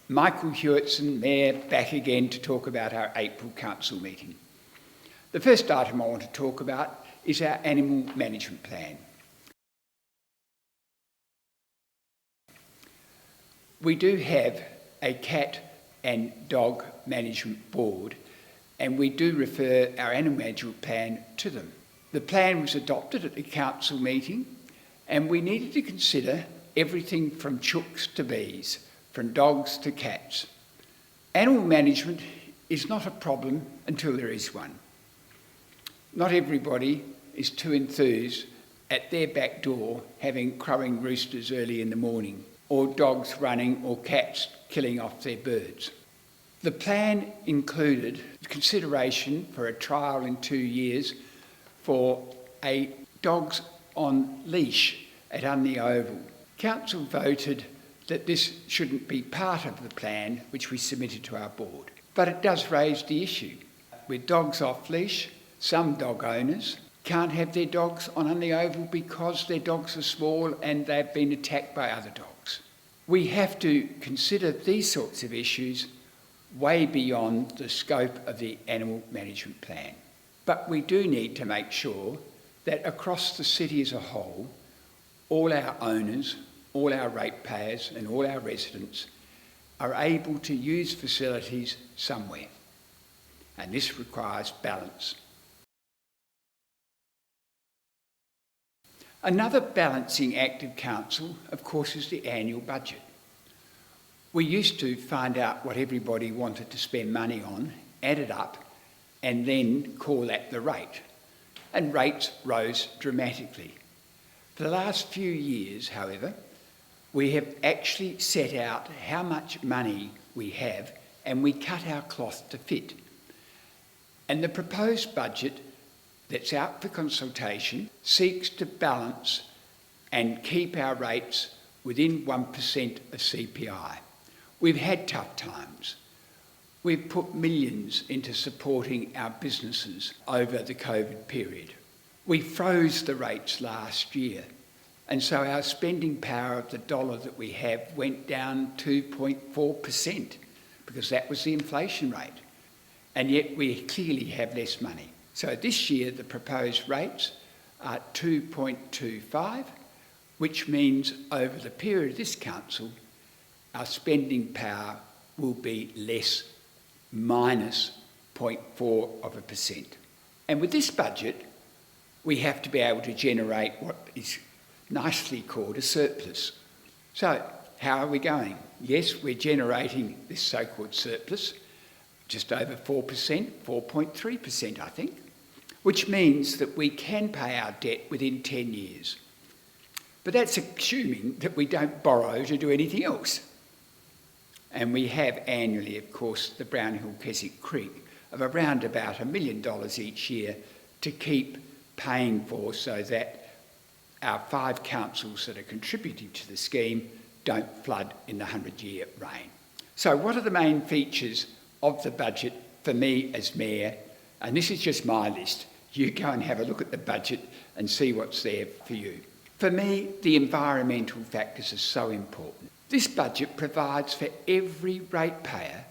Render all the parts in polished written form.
Michael Hewitson, Mayor, back again to talk about our April Council meeting. The first item I want to talk about is our animal management plan. We do have a cat and dog management board, and we do refer our animal management plan to them. The plan was adopted at the council meeting, and we needed to consider everything from chooks to bees, from dogs to cats. Animal management is not a problem until there is one. Not everybody is too enthused at their back door having crowing roosters early in the morning, or dogs running, or cats killing off their birds. The plan included consideration for a trial in 2 years for a dogs on leash at Unley Oval. Council voted that this shouldn't be part of the plan which we submitted to our board. But it does raise the issue. With dogs off leash, some dog owners can't have their dogs on Unley Oval because their dogs are small and they've been attacked by other dogs. We have to consider these sorts of issues way beyond the scope of the animal management plan. But we do need to make sure that across the city as a whole, all our owners, all our ratepayers and all our residents are able to use facilities somewhere. And this requires balance. Another balancing act of council, of course, is the annual budget. We used to find out what everybody wanted to spend money on, add it up, and then call that the rate. And rates rose dramatically. For the last few years, however, we have actually set out how much money we have, and we cut our cloth to fit. And the proposed budget that's out for consultation seeks to balance and keep our rates within 1% of CPI. We've had tough times. We've put millions into supporting our businesses over the COVID period. We froze the rates last year, and so our spending power of the dollar that we have went down 2.4% because that was the inflation rate. And yet we clearly have less money. So this year the proposed rates are 2.25, which means over the period of this council, our spending power will be less, minus 0.4%. And with this budget, we have to be able to generate what is nicely called a surplus. So how are we going? Yes, we're generating this so-called surplus, just over 4%, 4.3%, I think, which means that we can pay our debt within 10 years. But that's assuming that we don't borrow to do anything else. And we have annually, of course, the Brownhill Keswick Creek of around about $1 million each year to keep paying for, so that our 5 councils that are contributing to the scheme don't flood in the 100-year rain. So what are the main features of the budget for me as Mayor? And this is just my list. You go and have a look at the budget and see what's there for you. For me, the environmental factors are so important. This budget provides for every ratepayer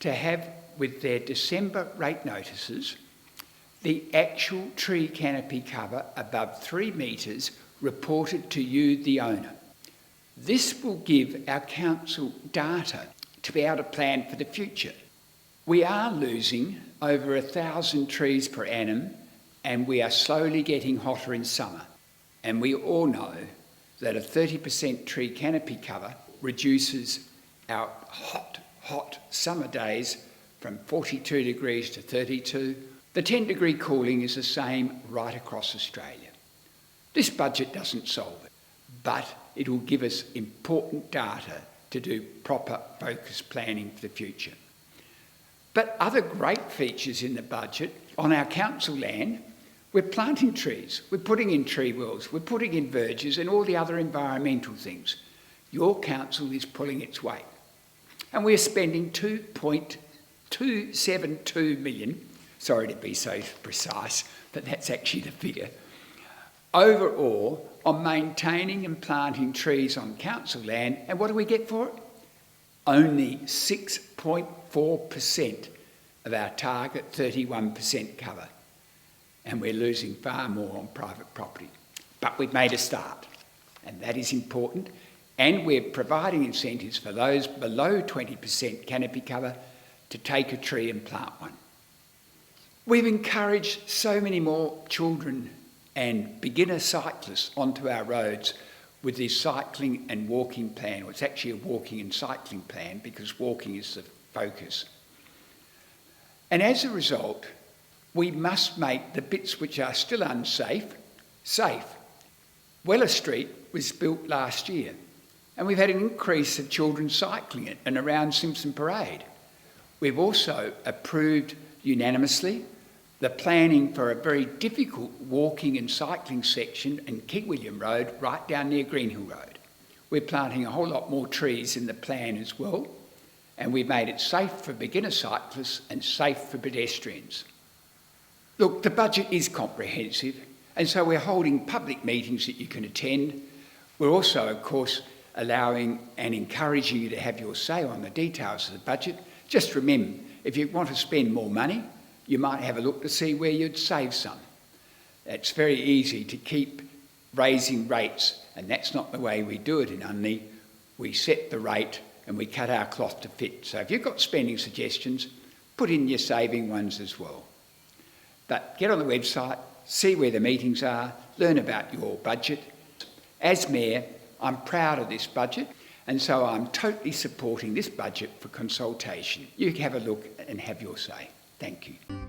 to have, with their December rate notices, the actual tree canopy cover above 3 metres reported to you, the owner. This will give our council data to be able to plan for the future. We are losing over 1,000 trees per annum, and we are slowly getting hotter in summer. And we all know that a 30% tree canopy cover reduces our hot summer days from 42 degrees to 32. The 10-degree cooling is the same right across Australia. This budget doesn't solve it, but it will give us important data to do proper focused planning for the future. But other great features in the budget, on our council land, we're planting trees, we're putting in tree wells, we're putting in verges and all the other environmental things. Your council is pulling its weight. And we're spending $2.272 million, sorry to be so precise, but that's actually the figure, overall on maintaining and planting trees on council land. And what do we get for it? only 6.4% of our target 31% cover. And we're losing far more on private property. But we've made a start, and that is important. And we're providing incentives for those below 20% canopy cover to take a tree and plant one. We've encouraged so many more children and beginner cyclists onto our roads with this cycling and walking plan. Well, it's actually a walking and cycling plan because walking is the focus. And as a result, we must make the bits which are still unsafe, safe. Weller Street was built last year, and we've had an increase of children cycling it and around Simpson Parade. We've also approved unanimously the planning for a very difficult walking and cycling section in King William Road right down near Greenhill Road. We're planting a whole lot more trees in the plan as well, and we've made it safe for beginner cyclists and safe for pedestrians. Look, the budget is comprehensive, and so we're holding public meetings that you can attend. We're also, of course, allowing and encouraging you to have your say on the details of the budget. Just remember, if you want to spend more money, you might have a look to see where you'd save some. It's very easy to keep raising rates, and that's not the way we do it in Unley. We set the rate and we cut our cloth to fit. So if you've got spending suggestions, put in your saving ones as well. But get on the website, see where the meetings are, learn about your budget. As Mayor, I'm proud of this budget, and so I'm totally supporting this budget for consultation. You can have a look and have your say. Thank you.